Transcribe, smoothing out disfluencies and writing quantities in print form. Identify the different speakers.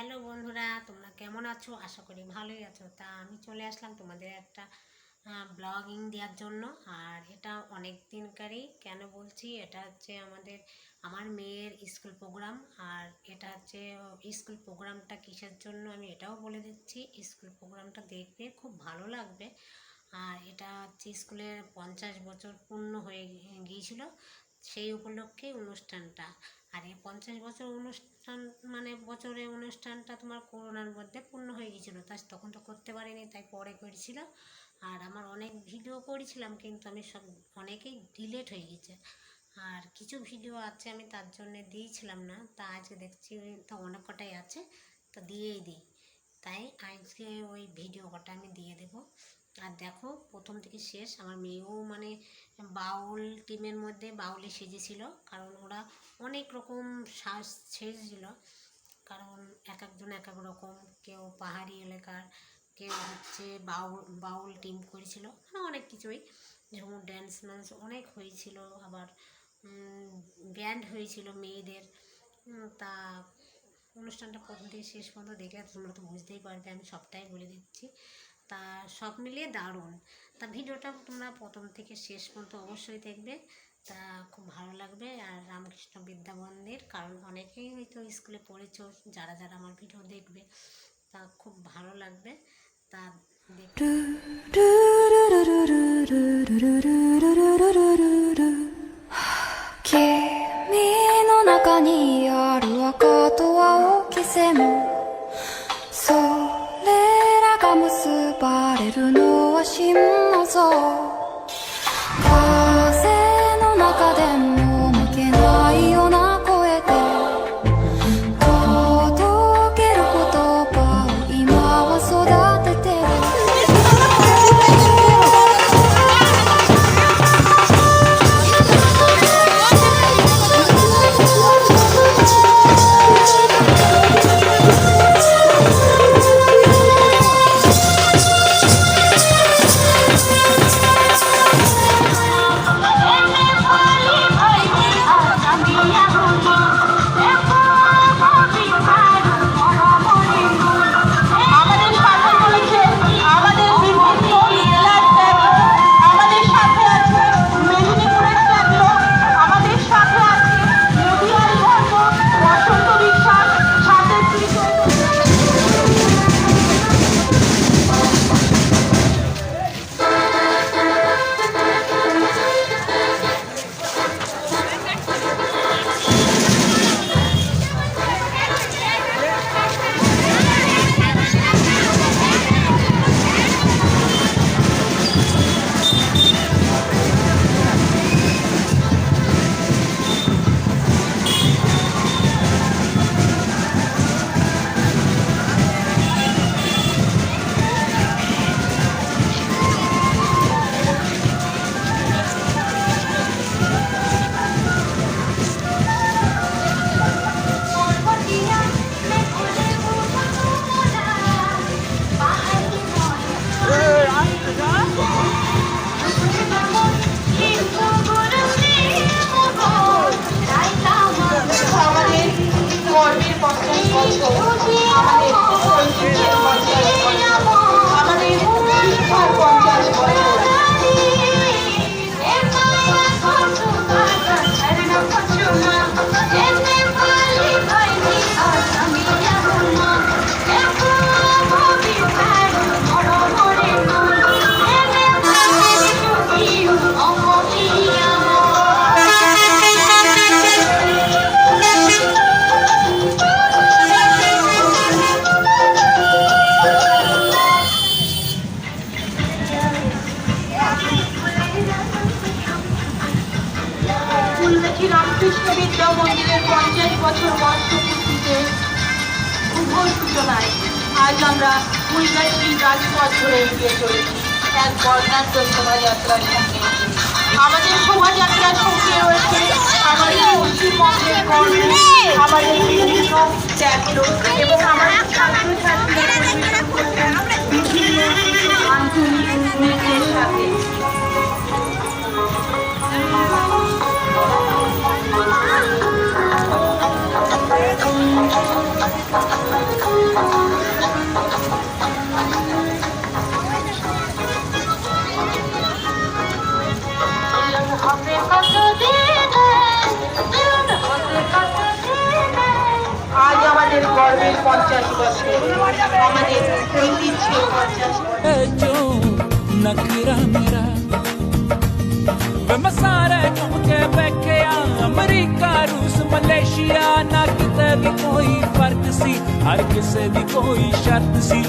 Speaker 1: Hello বন্ধুরা, তোমরা কেমন আছো? আশা করি ভালোই আছো। তা আমি চলে আসলাম তোমাদের একটা ব্লগিং দেওয়ার জন্য। আর এটা অনেক দিনকারই। কেন বলছি, এটা হচ্ছে আমার মেয়ের স্কুল প্রোগ্রাম। আর এটা হচ্ছে স্কুল প্রোগ্রামটা কিসের জন্য আমি এটাও বলে দিচ্ছি। স্কুল প্রোগ্রামটা দেখবে, খুব ভালো লাগবে। আর এটা হচ্ছে স্কুলের 50 বছর পূর্ণ হয়ে গিয়েছিল, সেই উপলক্ষে অনুষ্ঠানটা। আর এই 50 বছর অনুষ্ঠান বছরের অনুষ্ঠানটা তোমার করোনার মধ্যে পূর্ণ হয়ে গিয়েছিলো, তাই তখন তো করতে পারিনি, তাই পরে করেছিল। আর আমার অনেক ভিডিও করেছিলাম, কিন্তু আমি সব অনেকেই ডিলিট হয়ে গেছে। আর কিছু ভিডিও আছে আমি তার জন্য দিয়েছিলাম না, তা আজকে দেখছি তো অনেক কটাই আছে, তো দিয়েই দিই। তাই আজকে ওই ভিডিও কটা আমি দিয়ে দেবো। আর দেখো, প্রথম থেকে শেষ আমার মেয়েও বাউল টিমের মধ্যে বাউলে সেজেছিল, কারণ ওরা অনেক রকম সাজ সেজেছিল। কারণ এক একজন এক এক রকম, কেউ পাহাড়ি এলাকার, কেউ হচ্ছে বাউল টিম করেছিল, অনেক কিছুই, যেমন ড্যান্স ম্যান্স অনেক হয়েছিল। আবার ব্যান্ড হয়েছিল মেয়েদের। তা অনুষ্ঠানটা প্রথম থেকে শেষ পর্যন্ত দেখলে তোমরা তো বুঝতেই পারবে, আমি সবটাই বলে দিচ্ছি। তা সব মিলিয়ে দারুণ। তা ভিডিওটা তোমরা প্রথম থেকে শেষ পর্যন্ত অবশ্যই দেখবে, তা খুব ভালো লাগবে। আর রামকৃষ্ণ বিদ্যা মন্দির, কারণ অনেকেই হয়তো স্কুলে পড়েছো, যারা যারা আমার ভিডিও দেখবে, তা খুব ভালো লাগবে। তা দেখো।
Speaker 2: 君の中にある赤と青き線、それらが結ばれるのは心の像。風の中でも負けないような声で届ける言葉を今は育ててる。
Speaker 3: রামকৃষ্ণ বিদ্যা মন্দিরের 50 বছর বর্ষপূর্তিতে শুভ সূচনায় আজ আমরা ফুলগাছড়ি রাজপথ ধরে এগিয়ে চলেছি এক বর্ণাঢ্য শোভাযাত্রার সঙ্গে। আমাদের শোভাযাত্রার সঙ্গে রয়েছে আমাদের পশ্চিমবঙ্গের গর্ব, আমাদের বিভিন্ন ত্যাগের এবং আমাদের ছাত্রছাত্রীরা পরিবেশন করছেন বিভিন্ন আঞ্চলিক নৃত্যের সাথে। হবে কত দিন হবে কত দিন আজ আমাদের গর্বের 50 বছর আমাদের ঐতিহ্যের 50 বছর
Speaker 4: जो नखरा मेरा वे मैं सारे घूम के बैठे अमरीका रूस मलेशिया ना किते भी कोई फर्क सी हर किसे दी कोई शर्त सी